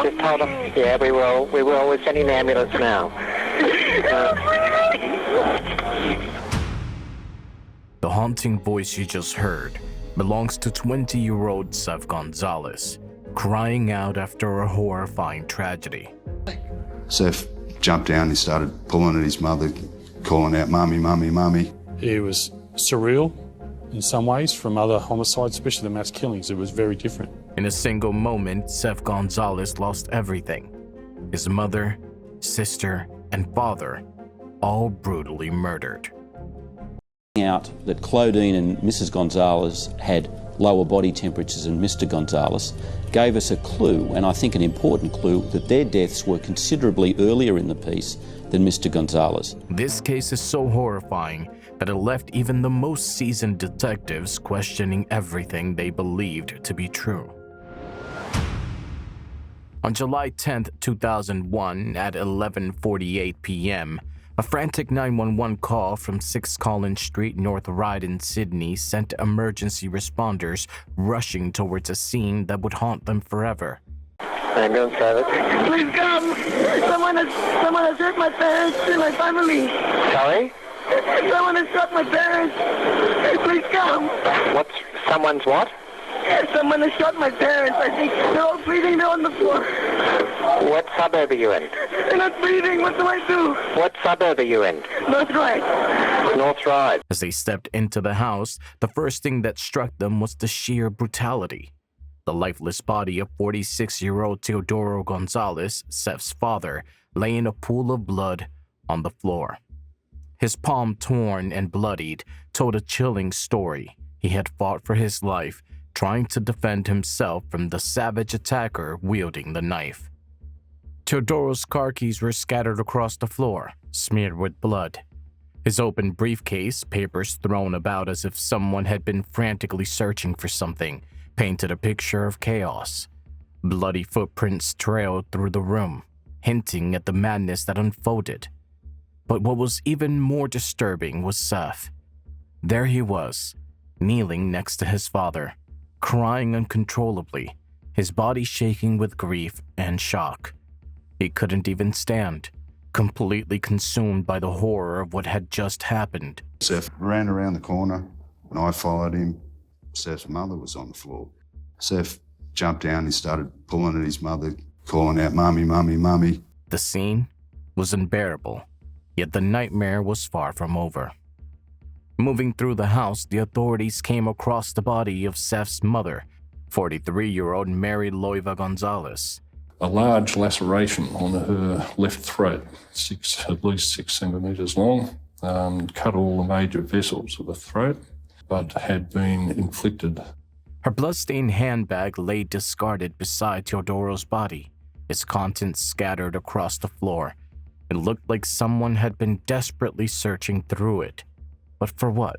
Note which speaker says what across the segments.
Speaker 1: Just hold on. Yeah, we will. We're sending the ambulance now.
Speaker 2: The haunting voice you just heard belongs to 20-year-old Seth Gonzalez, crying out after a horrifying tragedy.
Speaker 3: Seth jumped down and started pulling at his mother, calling out, "Mummy, mummy, mummy."
Speaker 4: It was surreal in some ways from other homicides, especially the mass killings. It was very different.
Speaker 2: In a single moment, Seth Gonzalez lost everything. His mother, sister, and father, all brutally murdered.
Speaker 5: Out that Claudine and Mrs. Gonzalez had lower body temperatures than Mr. Gonzalez gave us a clue, and I think an important clue, that their deaths were considerably earlier in the piece than Mr. Gonzalez.
Speaker 2: This case is so horrifying that it left even the most seasoned detectives questioning everything they believed to be true. On July 10, 2001, at 11:48 p.m., a frantic 911 call from 6 Collins Street, North Ryde in Sydney sent emergency responders rushing towards a scene that would haunt them forever.
Speaker 1: Ambulance service.
Speaker 6: Please come! Someone has hurt my parents and my family.
Speaker 1: Sorry?
Speaker 6: Someone has shot my parents. Please come!
Speaker 1: What's someone's what?
Speaker 6: Someone has shot my parents. I think they're all bleeding. They're on the floor.
Speaker 1: What suburb are you in?
Speaker 6: They're not breathing. What do I do?
Speaker 1: What suburb are you in?
Speaker 6: North Ryde.
Speaker 1: North Ryde.
Speaker 2: As they stepped into the house, the first thing that struck them was the sheer brutality. The lifeless body of 46-year-old Teodoro Gonzalez, Seth's father, lay in a pool of blood on the floor. His palm, torn and bloodied, told a chilling story. He had fought for his life, trying to defend himself from the savage attacker wielding the knife. Teodoro's car keys were scattered across the floor, smeared with blood. His open briefcase, papers thrown about as if someone had been frantically searching for something, painted a picture of chaos. Bloody footprints trailed through the room, hinting at the madness that unfolded. But what was even more disturbing was Seth. There he was, kneeling next to his father, crying uncontrollably, his body shaking with grief and shock. He couldn't even stand, completely consumed by the horror of what had just happened.
Speaker 3: Seth ran around the corner and I followed him. Seth's mother was on the floor. Seth jumped down and started pulling at his mother, calling out, "Mummy, mummy, mummy."
Speaker 2: The scene was unbearable, yet the nightmare was far from over. Moving through the house, the authorities came across the body of Seth's mother, 43-year-old Mary Loiva Gonzalez.
Speaker 4: A large laceration on her left throat, at least 6 centimetres long, cut all the major vessels of the throat, but had been inflicted.
Speaker 2: Her bloodstained handbag lay discarded beside Teodoro's body, its contents scattered across the floor. It looked like someone had been desperately searching through it. But for what?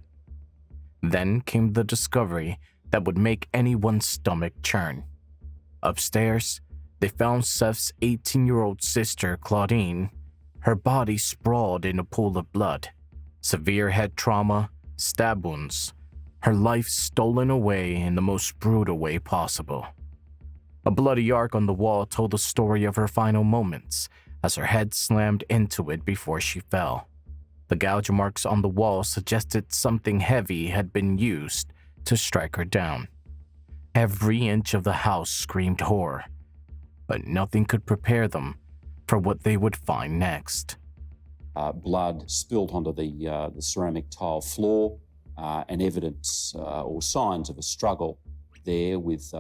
Speaker 2: Then came the discovery that would make anyone's stomach churn. Upstairs, they found Seth's 18-year-old sister, Claudine, her body sprawled in a pool of blood. Severe head trauma, stab wounds, her life stolen away in the most brutal way possible. A bloody arc on the wall told the story of her final moments, as her head slammed into it before she fell. The gouge marks on the wall suggested something heavy had been used to strike her down. Every inch of the house screamed horror, but nothing could prepare them for what they would find next.
Speaker 5: Blood spilled onto the ceramic tile floor, and evidence or signs of a struggle there with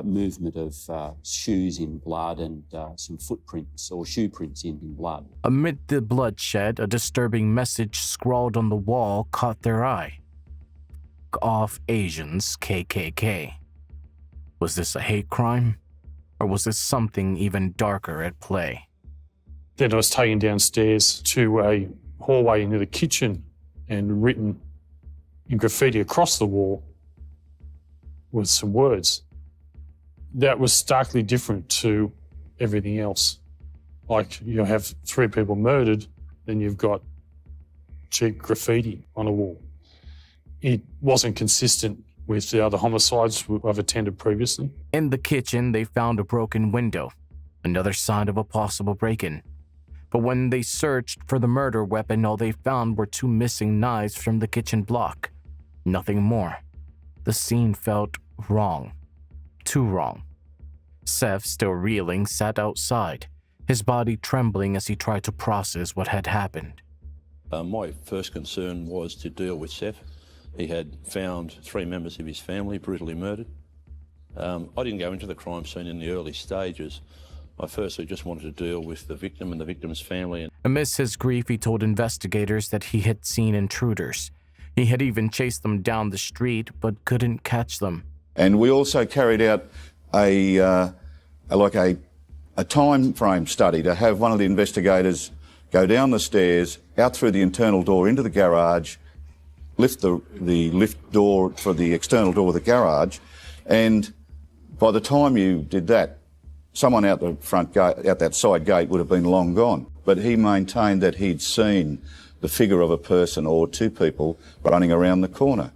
Speaker 5: movement of shoes in blood and some footprints or shoe prints in blood.
Speaker 2: Amid the bloodshed, a disturbing message scrawled on the wall caught their eye. "Off Asians, KKK." Was this a hate crime? Or was this something even darker at play?
Speaker 4: Then I was taken downstairs to a hallway into the kitchen and written in graffiti across the wall with some words. That was starkly different to everything else. Like, you have 3 people murdered, then you've got cheap graffiti on a wall. It wasn't consistent with the other homicides I've attended previously.
Speaker 2: In the kitchen, they found a broken window, another sign of a possible break-in. But when they searched for the murder weapon, all they found were 2 missing knives from the kitchen block. Nothing more. The scene felt wrong. Too wrong. Seth, still reeling, sat outside, his body trembling as he tried to process what had happened.
Speaker 7: My first concern was to deal with Seth. He had found 3 members of his family brutally murdered. I didn't go into the crime scene in the early stages. I firstly just wanted to deal with the victim and the victim's family.
Speaker 2: Amidst his grief, he told investigators that he had seen intruders. He had even chased them down the street, but couldn't catch them.
Speaker 8: And we also carried out a time frame study to have one of the investigators go down the stairs, out through the internal door into the garage, lift the lift door for the external door of the garage, and by the time you did that, someone out the front gate, out that side gate, would have been long gone. But he maintained that he'd seen the figure of a person or 2 people running around the corner.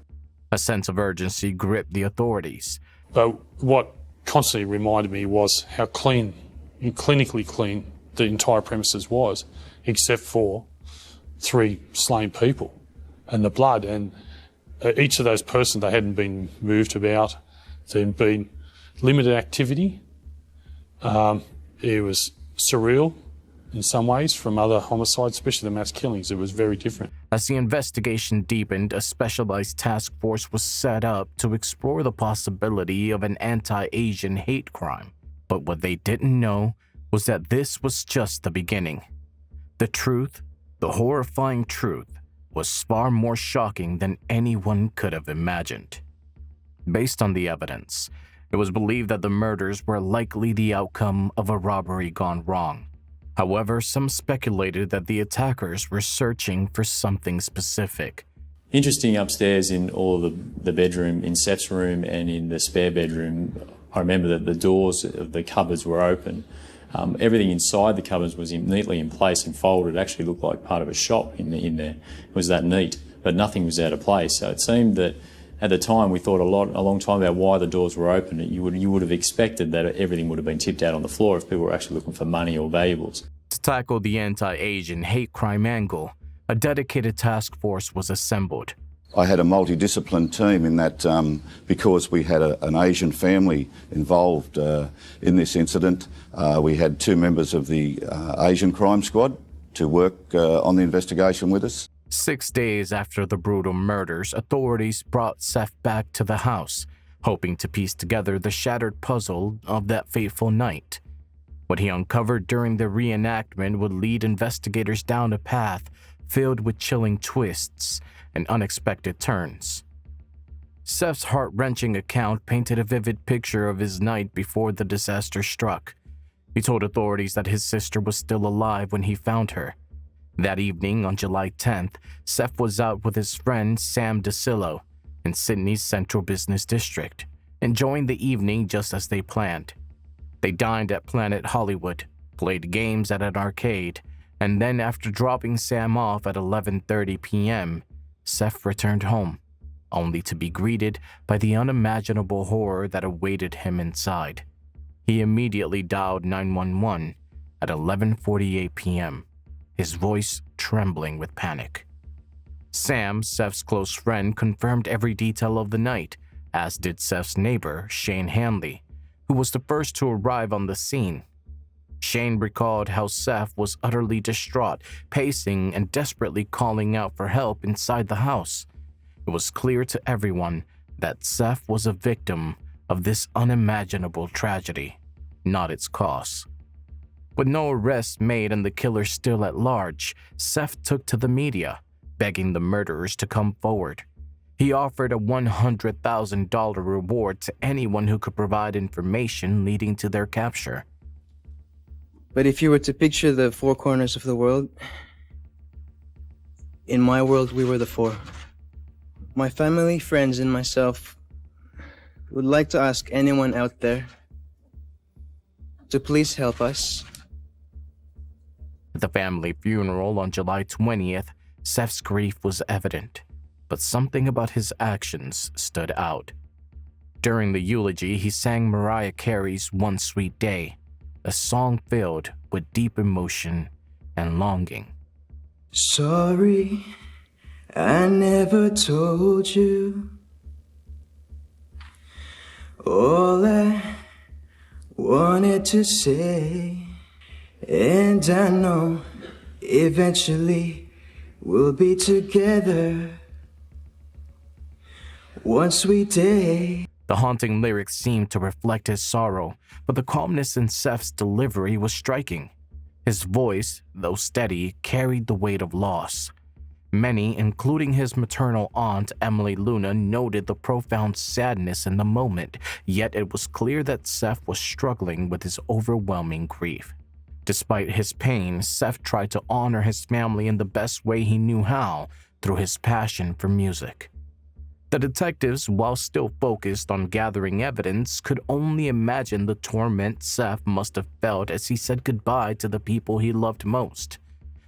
Speaker 2: A sense of urgency gripped the authorities.
Speaker 4: But what constantly reminded me was how clean, clinically clean, the entire premises was, except for 3 slain people and the blood. And each of those persons, they hadn't been moved about. There'd been limited activity. It was surreal in some ways from other homicides, especially the mass killings. It was very different.
Speaker 2: As the investigation deepened, a specialized task force was set up to explore the possibility of an anti-Asian hate crime. But what they didn't know was that this was just the beginning. The truth, the horrifying truth, was far more shocking than anyone could have imagined. Based on the evidence, it was believed that the murders were likely the outcome of a robbery gone wrong. However, some speculated that the attackers were searching for something specific.
Speaker 9: Interesting, upstairs in all of the bedroom, in Seth's room and in the spare bedroom, I remember that the doors of the cupboards were open. Everything inside the cupboards was neatly in place and folded. It actually looked like part of a shop in there. It was that neat, but nothing was out of place. So it seemed that at the time we thought a long time about why the doors were open. You would have expected that everything would have been tipped out on the floor if people were actually looking for money or valuables.
Speaker 2: To tackle the anti-Asian hate crime angle, a dedicated task force was assembled.
Speaker 8: I had a multidiscipline team in that because we had an Asian family involved in this incident. We had 2 members of the Asian crime squad to work on the investigation with us.
Speaker 2: 6 days after the brutal murders, authorities brought Seth back to the house, hoping to piece together the shattered puzzle of that fateful night. What he uncovered during the reenactment would lead investigators down a path filled with chilling twists and unexpected turns. Seth's heart-wrenching account painted a vivid picture of his night before the disaster struck. He told authorities that his sister was still alive when he found her. That evening, on July 10th, Seth was out with his friend Sam DeCillo in Sydney's Central Business District, enjoying the evening just as they planned. They dined at Planet Hollywood, played games at an arcade, and then after dropping Sam off at 11:30 p.m., Seth returned home, only to be greeted by the unimaginable horror that awaited him inside. He immediately dialed 911 at 11:48 p.m., his voice trembling with panic. Sam, Seth's close friend, confirmed every detail of the night, as did Seth's neighbor, Shane Hanley, who was the first to arrive on the scene. Shane recalled how Seth was utterly distraught, pacing and desperately calling out for help inside the house. It was clear to everyone that Seth was a victim of this unimaginable tragedy, not its cause. With no arrests made and the killer still at large, Seth took to the media, begging the murderers to come forward. He offered a $100,000 reward to anyone who could provide information leading to their capture.
Speaker 10: But if you were to picture the 4 corners of the world, in my world we were the 4. My family, friends, and myself would like to ask anyone out there to please help us.
Speaker 2: At the family funeral on July 20th, Seth's grief was evident, but something about his actions stood out. During the eulogy, he sang Mariah Carey's One Sweet Day, a song filled with deep emotion and longing.
Speaker 10: Sorry, I never told you all I wanted to say, and I know eventually we'll be together one sweet day.
Speaker 2: The haunting lyrics seemed to reflect his sorrow, but the calmness in Seth's delivery was striking. His voice, though steady, carried the weight of loss. Many, including his maternal aunt Emily Luna, noted the profound sadness in the moment, yet it was clear that Seth was struggling with his overwhelming grief. Despite his pain, Seth tried to honor his family in the best way he knew how, through his passion for music. The detectives, while still focused on gathering evidence, could only imagine the torment Seth must have felt as he said goodbye to the people he loved most.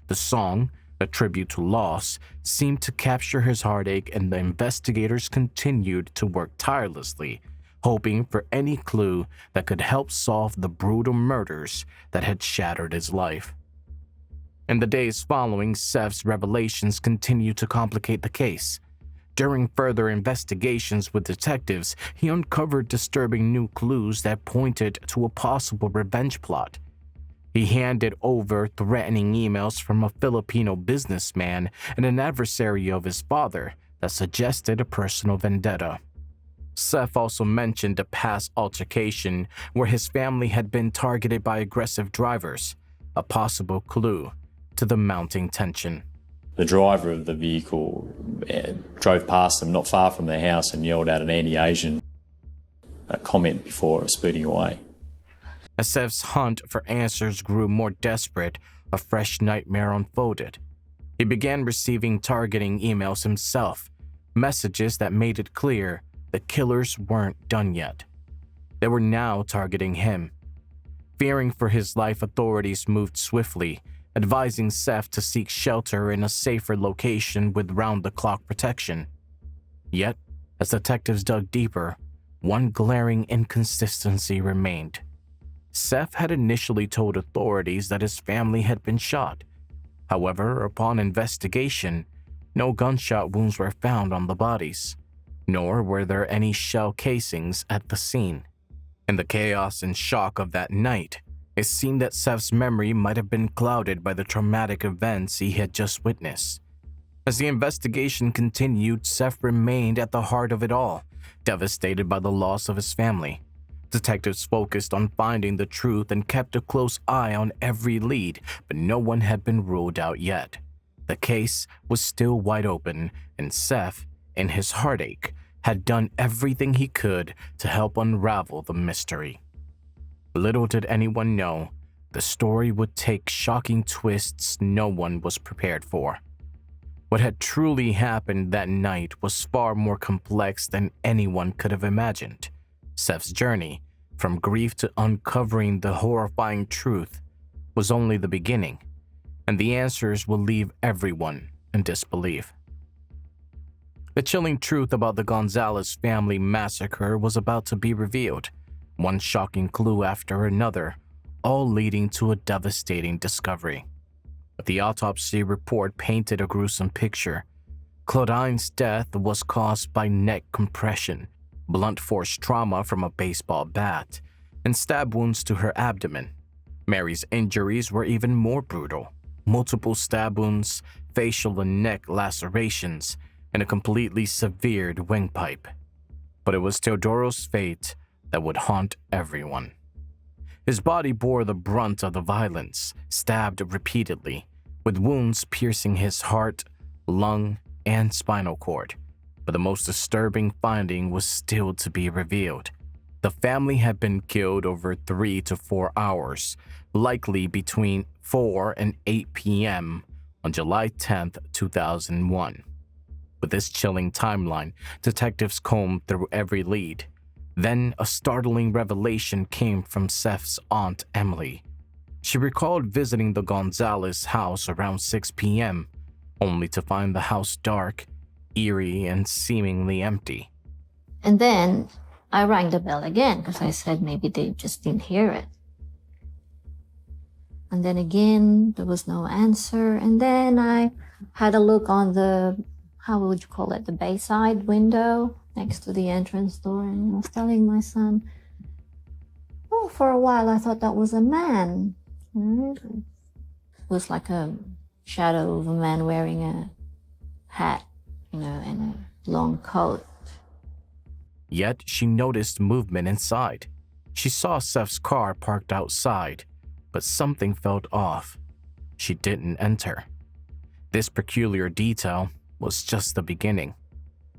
Speaker 2: The song, a tribute to loss, seemed to capture his heartache, and the investigators continued to work tirelessly, hoping for any clue that could help solve the brutal murders that had shattered his life. In the days following, Seth's revelations continued to complicate the case. During further investigations with detectives, he uncovered disturbing new clues that pointed to a possible revenge plot. He handed over threatening emails from a Filipino businessman and an adversary of his father that suggested a personal vendetta. Seth also mentioned a past altercation where his family had been targeted by aggressive drivers, a possible clue to the mounting tension.
Speaker 9: The driver of the vehicle drove past them not far from their house and yelled out an anti-Asian comment before speeding away.
Speaker 2: As Seth's hunt for answers grew more desperate, a fresh nightmare unfolded. He began receiving targeting emails himself, messages that made it clear the killers weren't done yet. They were now targeting him. Fearing for his life, authorities moved swiftly, advising Seth to seek shelter in a safer location with round-the-clock protection. Yet, as detectives dug deeper, one glaring inconsistency remained. Seth had initially told authorities that his family had been shot. However, upon investigation, no gunshot wounds were found on the bodies, nor were there any shell casings at the scene. In the chaos and shock of that night, it seemed that Seth's memory might have been clouded by the traumatic events he had just witnessed. As the investigation continued, Seth remained at the heart of it all, devastated by the loss of his family. Detectives focused on finding the truth and kept a close eye on every lead, but no one had been ruled out yet. The case was still wide open, and Seth, in his heartache, had done everything he could to help unravel the mystery. Little did anyone know, the story would take shocking twists no one was prepared for. What had truly happened that night was far more complex than anyone could have imagined. Seth's journey, from grief to uncovering the horrifying truth, was only the beginning, and the answers will leave everyone in disbelief. The chilling truth about the Gonzalez family massacre was about to be revealed, one shocking clue after another, all leading to a devastating discovery. The autopsy report painted a gruesome picture. Claudine's death was caused by neck compression, blunt force trauma from a baseball bat, and stab wounds to her abdomen. Mary's injuries were even more brutal. Multiple stab wounds, facial and neck lacerations, and a completely severed windpipe. But it was Teodoro's fate that would haunt everyone. His body bore the brunt of the violence, stabbed repeatedly, with wounds piercing his heart, lung, and spinal cord. But the most disturbing finding was still to be revealed. The family had been killed over 3 to 4 hours, likely between 4 and 8 p.m. on July 10, 2001. With this chilling timeline, detectives combed through every lead. Then a startling revelation came from Seth's aunt Emily. She recalled visiting the Gonzalez house around 6 p.m., only to find the house dark, eerie, and seemingly empty.
Speaker 11: And then I rang the bell again because I said maybe they just didn't hear it. And then again, there was no answer. And then I had a look on the, how would you call it, the bayside window next to the entrance door. And I was telling my son, oh, for a while I thought that was a man. It was like a shadow of a man wearing a hat, and a long coat.
Speaker 2: Yet she noticed movement inside. She saw Seth's car parked outside, but something felt off. She didn't enter. This peculiar detail was just the beginning.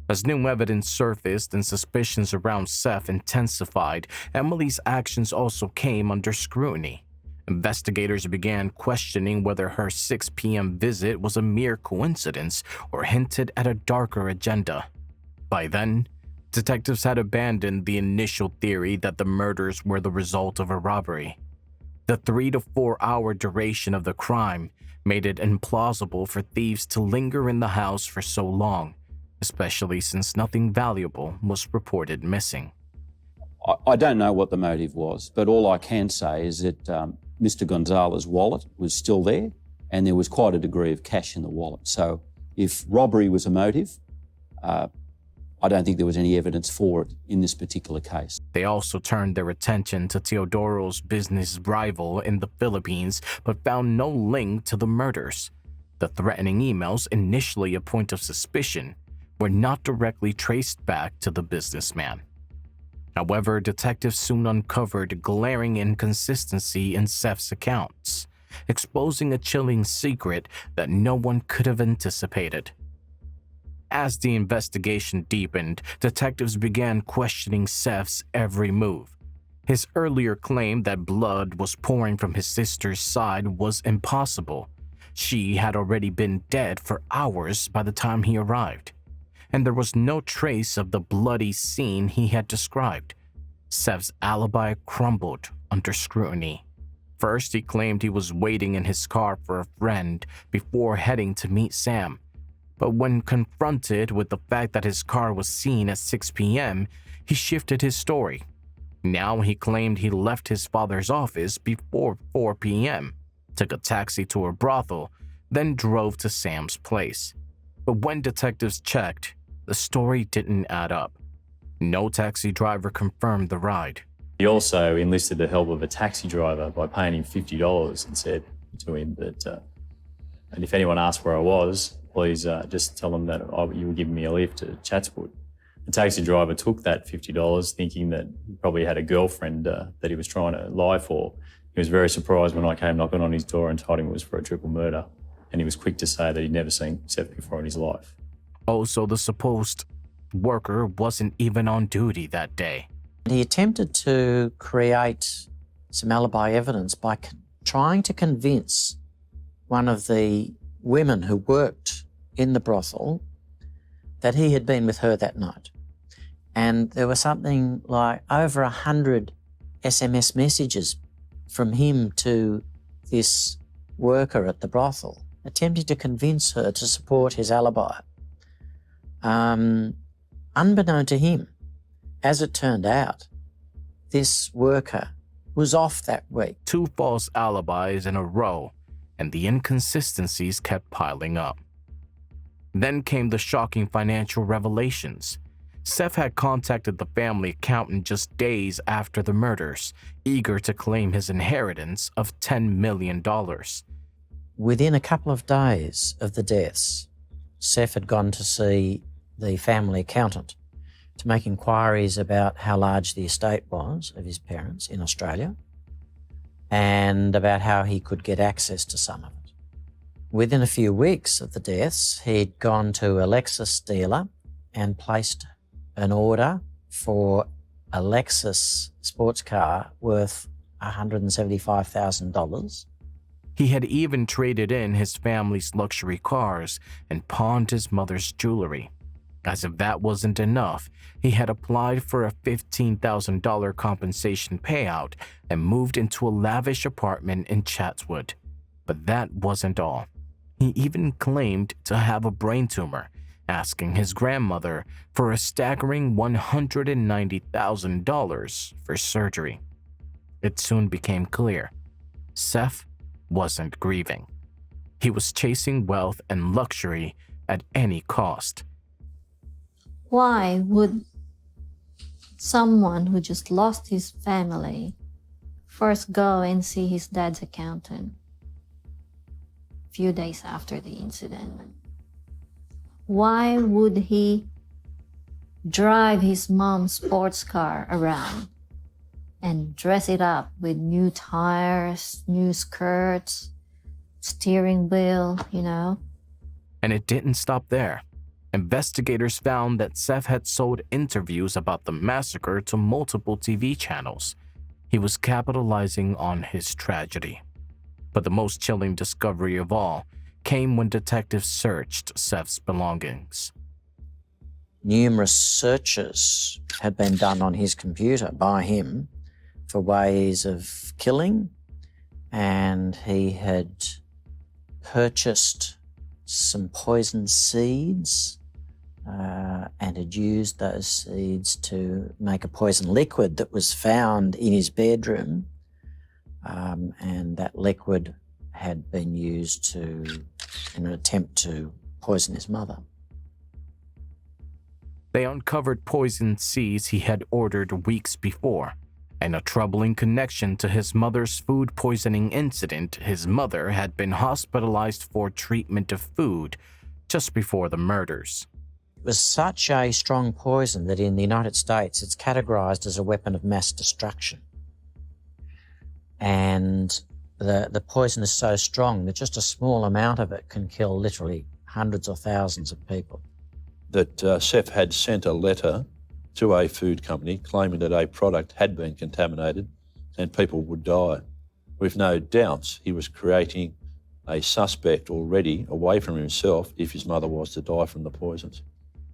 Speaker 2: As new evidence surfaced and suspicions around Seth intensified, Emily's actions also came under scrutiny. Investigators began questioning whether her 6 p.m. visit was a mere coincidence or hinted at a darker agenda. By then, detectives had abandoned the initial theory that the murders were the result of a robbery. The 3 to 4 hour duration of the crime made it implausible for thieves to linger in the house for so long, especially since nothing valuable was reported missing.
Speaker 5: I don't know what the motive was, but all I can say is that Mr. Gonzalez's wallet was still there and there was quite a degree of cash in the wallet. So if robbery was a motive, I don't think there was any evidence for it in this particular case.
Speaker 2: They also turned their attention to Teodoro's business rival in the Philippines, but found no link to the murders. The threatening emails, initially a point of suspicion, were not directly traced back to the businessman. However, detectives soon uncovered a glaring inconsistency in Seth's accounts, exposing a chilling secret that no one could have anticipated. As the investigation deepened, detectives began questioning Seth's every move. His earlier claim that blood was pouring from his sister's side was impossible. She had already been dead for hours by the time he arrived, and there was no trace of the bloody scene he had described. Seth's alibi crumbled under scrutiny. First, he claimed he was waiting in his car for a friend before heading to meet Sam. But when confronted with the fact that his car was seen at 6 p.m., he shifted his story. Now he claimed he left his father's office before 4 p.m., took a taxi to a brothel, then drove to Sam's place. But when detectives checked, the story didn't add up. No taxi driver confirmed the ride.
Speaker 9: He also enlisted the help of a taxi driver by paying him $50 and said to him that, and if anyone asked where I was, please just tell them that you were giving me a lift to Chatswood. The taxi driver took that $50 thinking that he probably had a girlfriend that he was trying to lie for. He was very surprised when I came knocking on his door and told him it was for a triple murder. And he was quick to say that he'd never seen Seth before in his life.
Speaker 2: Also, the supposed worker wasn't even on duty that day.
Speaker 12: He attempted to create some alibi evidence by trying to convince one of the women who worked in the brothel that he had been with her that night. And there were something like over 100 SMS messages from him to this worker at the brothel, attempting to convince her to support his alibi. Unbeknown to him, as it turned out, this worker was off that week.
Speaker 2: 2 false alibis in a row, and the inconsistencies kept piling up. Then came the shocking financial revelations. Seth had contacted the family accountant just days after the murders, eager to claim his inheritance of $10 million.
Speaker 12: Within a couple of days of the deaths, Seth had gone to see the family accountant to make inquiries about how large the estate was of his parents in Australia and about how he could get access to some of it. Within a few weeks of the deaths, he'd gone to a Lexus dealer and placed an order for a Lexus sports car worth $175,000.
Speaker 2: He had even traded in his family's luxury cars and pawned his mother's jewelry. As if that wasn't enough, he had applied for a $15,000 compensation payout and moved into a lavish apartment in Chatswood. But that wasn't all. He even claimed to have a brain tumor asking his grandmother for a staggering $190,000 for surgery. It soon became clear Seth wasn't grieving. He was chasing wealth and luxury at any cost.
Speaker 11: Why would someone who just lost his family first go and see his dad's accountant a few days after the incident? Why would he drive his mom's sports car around and dress it up with new tires, new skirts, steering wheel,
Speaker 2: And it didn't stop there. Investigators found that Seth had sold interviews about the massacre to multiple TV channels. He was capitalizing on his tragedy. But the most chilling discovery of all came when detectives searched Seth's belongings.
Speaker 12: Numerous searches had been done on his computer by him for ways of killing, and he had purchased some poison seeds and had used those seeds to make a poison liquid that was found in his bedroom, and that liquid had been used in an attempt to poison his mother.
Speaker 2: They uncovered poisoned seeds he had ordered weeks before, and a troubling connection to his mother's food poisoning incident. His mother had been hospitalized for treatment of food just before the murders.
Speaker 12: It was such a strong poison that in the United States it's categorized as a weapon of mass destruction. And the poison is so strong that just a small amount of it can kill literally hundreds or thousands of people.
Speaker 7: That Seth had sent a letter to a food company claiming that a product had been contaminated and people would die. With no doubts, he was creating a suspect already away from himself if his mother was to die from the poisons.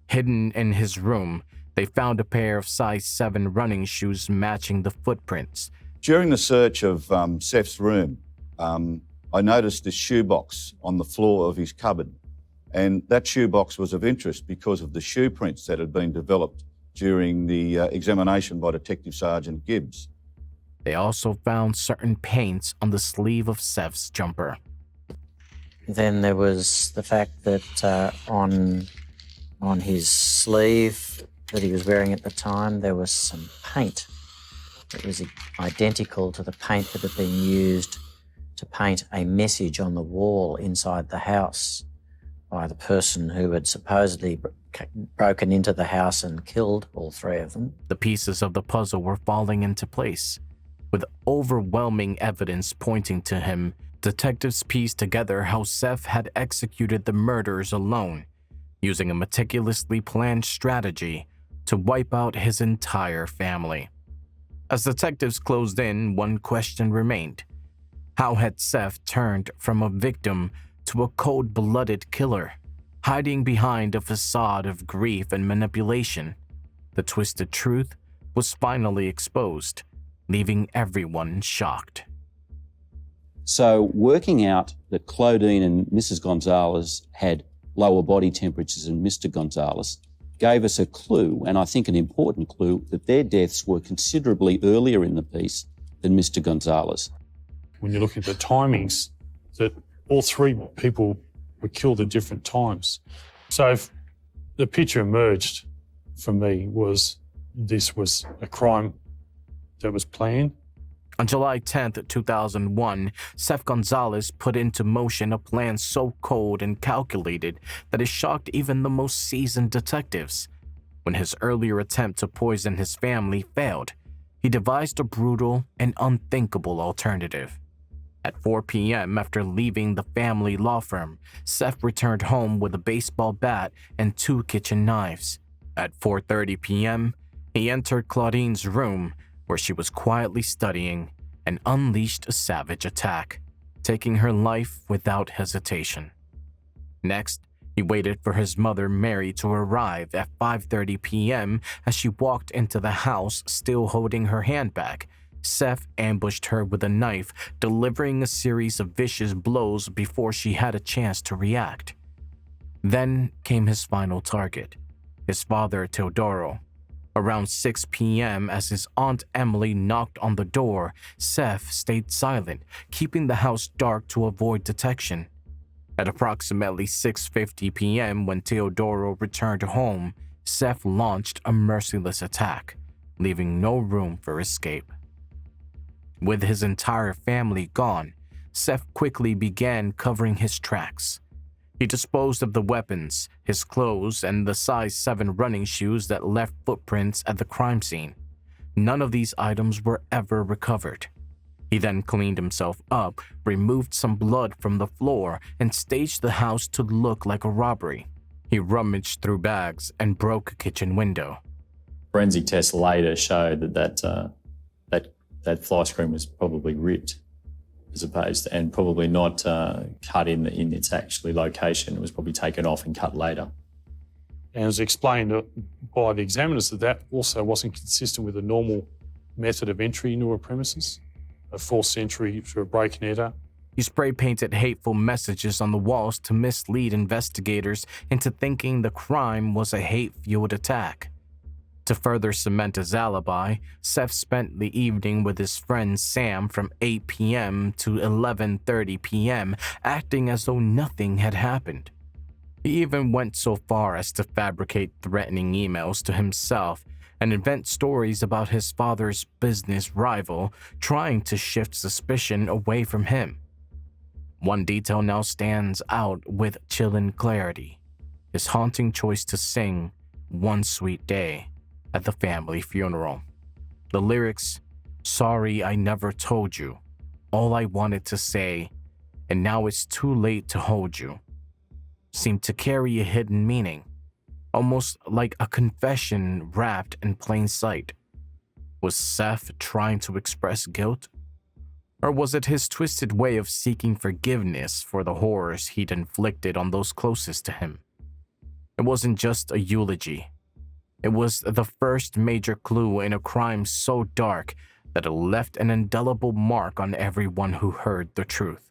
Speaker 2: Hidden in his room, they found a pair of size 7 running shoes matching the footprints.
Speaker 8: During the search of Seth's room, I noticed this shoebox on the floor of his cupboard. And that shoebox was of interest because of the shoe prints that had been developed during the examination by Detective Sergeant Gibbs.
Speaker 2: They also found certain paints on the sleeve of Seth's jumper.
Speaker 12: Then there was the fact that on his sleeve that he was wearing at the time, there was some paint that was identical to the paint that had been used to paint a message on the wall inside the house by the person who had supposedly broken into the house and killed all three of them.
Speaker 2: The pieces of the puzzle were falling into place. With overwhelming evidence pointing to him, detectives pieced together how Seth had executed the murders alone, using a meticulously planned strategy to wipe out his entire family. As detectives closed in, one question remained. How had Seth turned from a victim to a cold-blooded killer, hiding behind a facade of grief and manipulation? The twisted truth was finally exposed, leaving everyone shocked.
Speaker 5: So working out that Claudine and Mrs. Gonzalez had lower body temperatures than Mr. Gonzalez gave us a clue, and I think an important clue, that their deaths were considerably earlier in the piece than Mr. Gonzalez.
Speaker 4: When you look at the timings, that all three people were killed at different times. So if the picture emerged for me was this was a crime that was planned.
Speaker 2: On July 10th, 2001, Seth Gonzalez put into motion a plan so cold and calculated that it shocked even the most seasoned detectives. When his earlier attempt to poison his family failed, he devised a brutal and unthinkable alternative. At 4 p.m., after leaving the family law firm, Seth returned home with a baseball bat and 2 kitchen knives. At 4:30 p.m., he entered Claudine's room, where she was quietly studying, and unleashed a savage attack, taking her life without hesitation. Next, he waited for his mother, Mary, to arrive at 5:30 p.m. As she walked into the house, still holding her handbag, Seth ambushed her with a knife, delivering a series of vicious blows before she had a chance to react. Then came his final target, his father Teodoro. Around 6 p.m., as his aunt Emily knocked on the door, Seth stayed silent, keeping the house dark to avoid detection. At approximately 6:50 p.m., when Teodoro returned home, Seth launched a merciless attack, leaving no room for escape. With his entire family gone, Seth quickly began covering his tracks. He disposed of the weapons, his clothes, and the size 7 running shoes that left footprints at the crime scene. None of these items were ever recovered. He then cleaned himself up, removed some blood from the floor, and staged the house to look like a robbery. He rummaged through bags and broke a kitchen window.
Speaker 9: Forensic tests later showed that fly screen was probably ripped, as opposed to, and probably not cut in its actually location. It was probably taken off and cut later.
Speaker 4: And it was explained by the examiners that also wasn't consistent with the normal method of entry into a premises, a forced entry through a break and enter.
Speaker 2: He spray painted hateful messages on the walls to mislead investigators into thinking the crime was a hate-fueled attack. To further cement his alibi, Seth spent the evening with his friend Sam from 8 p.m. to 11:30 p.m., acting as though nothing had happened. He even went so far as to fabricate threatening emails to himself and invent stories about his father's business rival, trying to shift suspicion away from him. One detail now stands out with chilling clarity: his haunting choice to sing "One Sweet Day" at the family funeral. The lyrics, "Sorry I never told you, all I wanted to say, and now it's too late to hold you," seemed to carry a hidden meaning, almost like a confession wrapped in plain sight. Was Seth trying to express guilt? Or was it his twisted way of seeking forgiveness for the horrors he'd inflicted on those closest to him? It wasn't just a eulogy. It was the first major clue in a crime so dark that it left an indelible mark on everyone who heard the truth.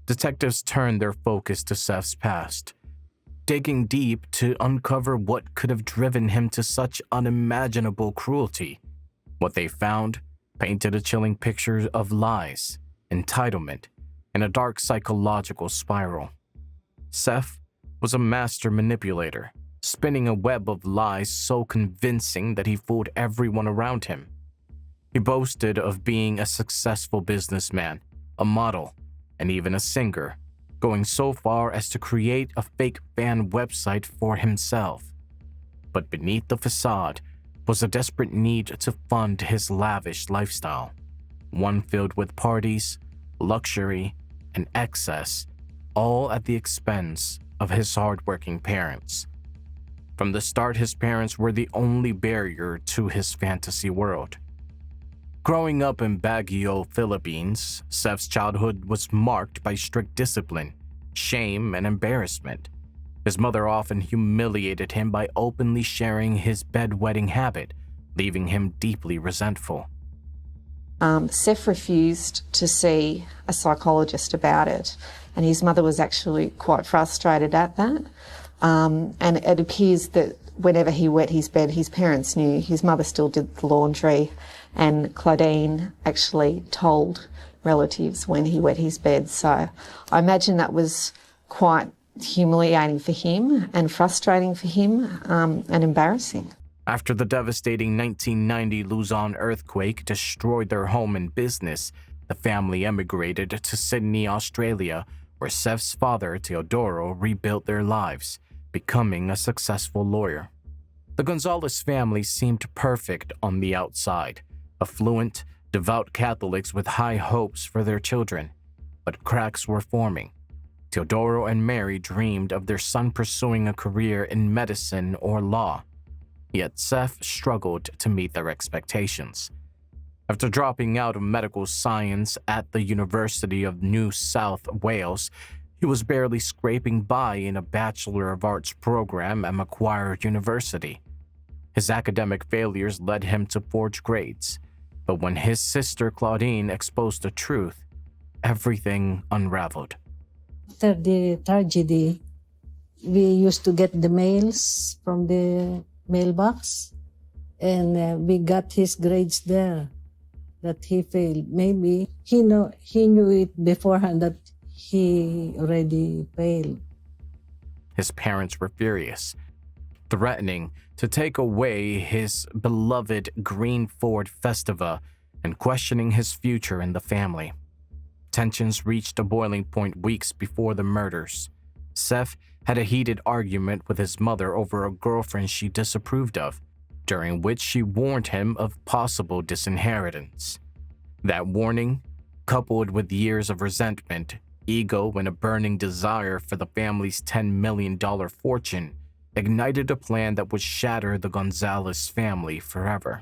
Speaker 2: Detectives turned their focus to Seth's past, digging deep to uncover what could have driven him to such unimaginable cruelty. What they found painted a chilling picture of lies, entitlement, and a dark psychological spiral. Seth was a master manipulator, spinning a web of lies so convincing that he fooled everyone around him. He boasted of being a successful businessman, a model, and even a singer, going so far as to create a fake fan website for himself. But beneath the facade was a desperate need to fund his lavish lifestyle, one filled with parties, luxury, and excess, all at the expense of his hardworking parents. From the start, his parents were the only barrier to his fantasy world. Growing up in Baguio, Philippines, Seth's childhood was marked by strict discipline, shame, and embarrassment. His mother often humiliated him by openly sharing his bedwetting habit, leaving him deeply resentful.
Speaker 13: Seth refused to see a psychologist about it, and his mother was actually quite frustrated at that. And it appears that whenever he wet his bed, his parents knew. His mother still did the laundry, and Claudine actually told relatives when he wet his bed. So I imagine that was quite humiliating for him and frustrating for him, and embarrassing.
Speaker 2: After the devastating 1990 Luzon earthquake destroyed their home and business, the family emigrated to Sydney, Australia, where Seth's father, Teodoro, rebuilt their lives, becoming a successful lawyer. The Gonzalez family seemed perfect on the outside, affluent, devout Catholics with high hopes for their children, but cracks were forming. Teodoro and Mary dreamed of their son pursuing a career in medicine or law, yet Seth struggled to meet their expectations. After dropping out of medical science at the University of New South Wales, he was barely scraping by in a Bachelor of Arts program at Macquarie University. His academic failures led him to forge grades, but when his sister Claudine exposed the truth, everything unraveled.
Speaker 14: After the tragedy, we used to get the mails from the mailbox, and we got his grades there that he failed. Maybe he knew it beforehand that he already failed.
Speaker 2: His parents were furious, threatening to take away his beloved green Ford Festiva and questioning his future in the family. Tensions reached a boiling point weeks before the murders. Seth had a heated argument with his mother over a girlfriend she disapproved of, during which she warned him of possible disinheritance. That warning, coupled with years of resentment, ego, and a burning desire for the family's $10 million fortune, ignited a plan that would shatter the Gonzalez family forever.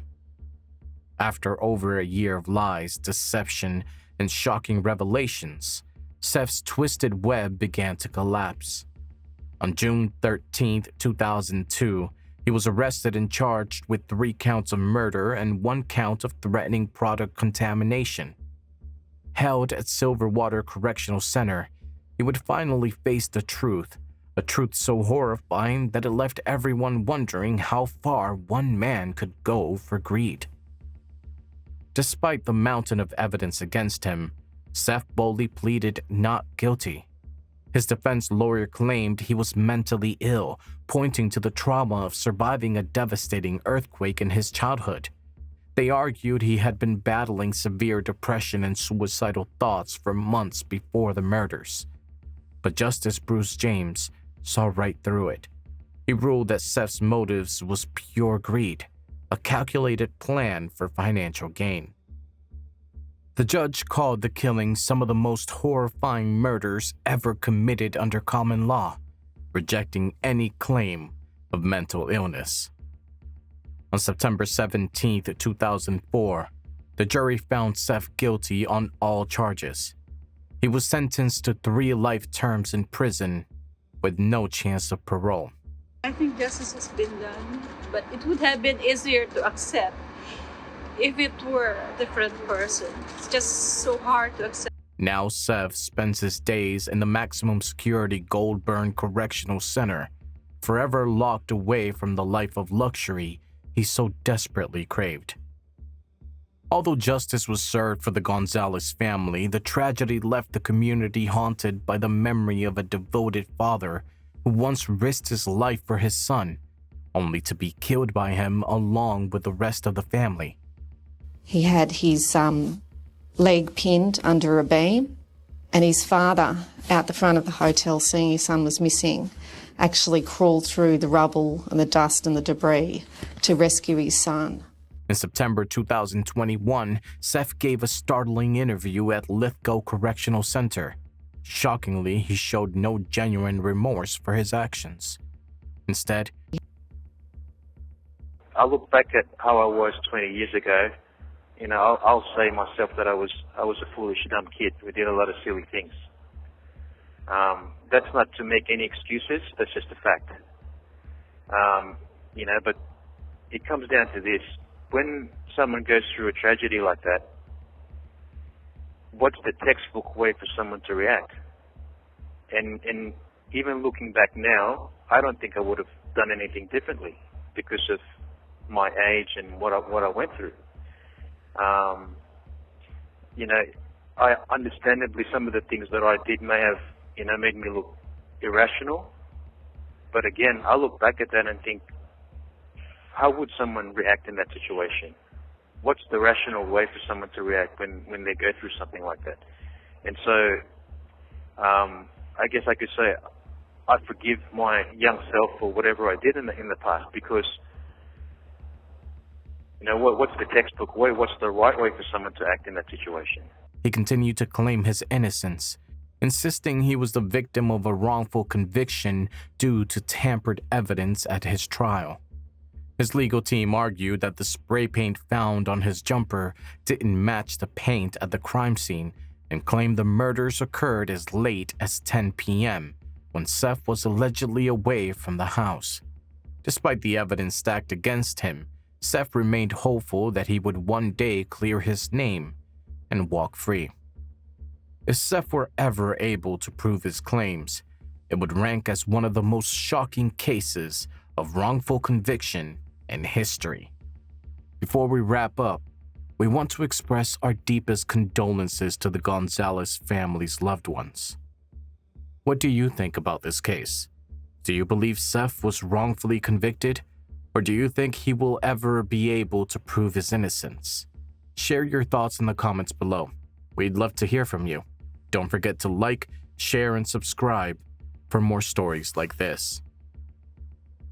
Speaker 2: After over a year of lies, deception, and shocking revelations, Seth's twisted web began to collapse. On June 13, 2002, he was arrested and charged with 3 counts of murder and 1 count of threatening product contamination. Held at Silverwater Correctional Center, he would finally face the truth, a truth so horrifying that it left everyone wondering how far one man could go for greed. Despite the mountain of evidence against him, Seth boldly pleaded not guilty. His defense lawyer claimed he was mentally ill, pointing to the trauma of surviving a devastating earthquake in his childhood. They argued he had been battling severe depression and suicidal thoughts for months before the murders. But Justice Bruce James saw right through it. He ruled that Seth's motives was pure greed, a calculated plan for financial gain. The judge called the killing some of the most horrifying murders ever committed under common law, rejecting any claim of mental illness. On September 17, 2004, the jury found Seth guilty on all charges. He was sentenced to 3 life terms in prison with no chance of parole.
Speaker 15: I think justice has been done, but it would have been easier to accept if it were a different person. It's just so hard to accept.
Speaker 2: Now Seth spends his days in the maximum security Goldburn Correctional Center, forever locked away from the life of luxury he so desperately craved. Although justice was served for the Gonzalez family, the tragedy left the community haunted by the memory of a devoted father who once risked his life for his son, only to be killed by him along with the rest of the family.
Speaker 13: He had his leg pinned under a beam, and his father, out the front of the hotel seeing his son was missing, actually crawled through the rubble and the dust and the debris to rescue his son.
Speaker 2: In September 2021, Seth gave a startling interview at Lithgow Correctional Center. Shockingly, he showed no genuine remorse for his actions. Instead,
Speaker 16: I look back at how I was 20 years ago. You know, I'll say myself that I was a foolish, dumb kid who did a lot of silly things. That's not to make any excuses. That's just a fact. You know, but it comes down to this: when someone goes through a tragedy like that, what's the textbook way for someone to react? And even looking back now, I don't think I would have done anything differently because of my age and what I went through. You know, I understandably some of the things that I did may have, you know, made me look irrational. But again, I look back at that and think, how would someone react in that situation? What's the rational way for someone to react when they go through something like that? And so, I guess I could say I forgive my young self for whatever I did in the past, because, you know, what's the textbook way? What's the right way for someone to act in that situation?
Speaker 2: he continued to claim his innocence, insisting he was the victim of a wrongful conviction due to tampered evidence at his trial. His legal team argued that the spray paint found on his jumper didn't match the paint at the crime scene and claimed the murders occurred as late as 10 p.m. when Seth was allegedly away from the house. Despite the evidence stacked against him, Seth remained hopeful that he would one day clear his name and walk free. If Seth were ever able to prove his claims, it would rank as one of the most shocking cases of wrongful conviction in history. Before we wrap up, we want to express our deepest condolences to the Gonzalez family's loved ones. What do you think about this case? Do you believe Seth was wrongfully convicted, or do you think he will ever be able to prove his innocence? Share your thoughts in the comments below. We'd love to hear from you. Don't forget to like, share, and subscribe for more stories like this.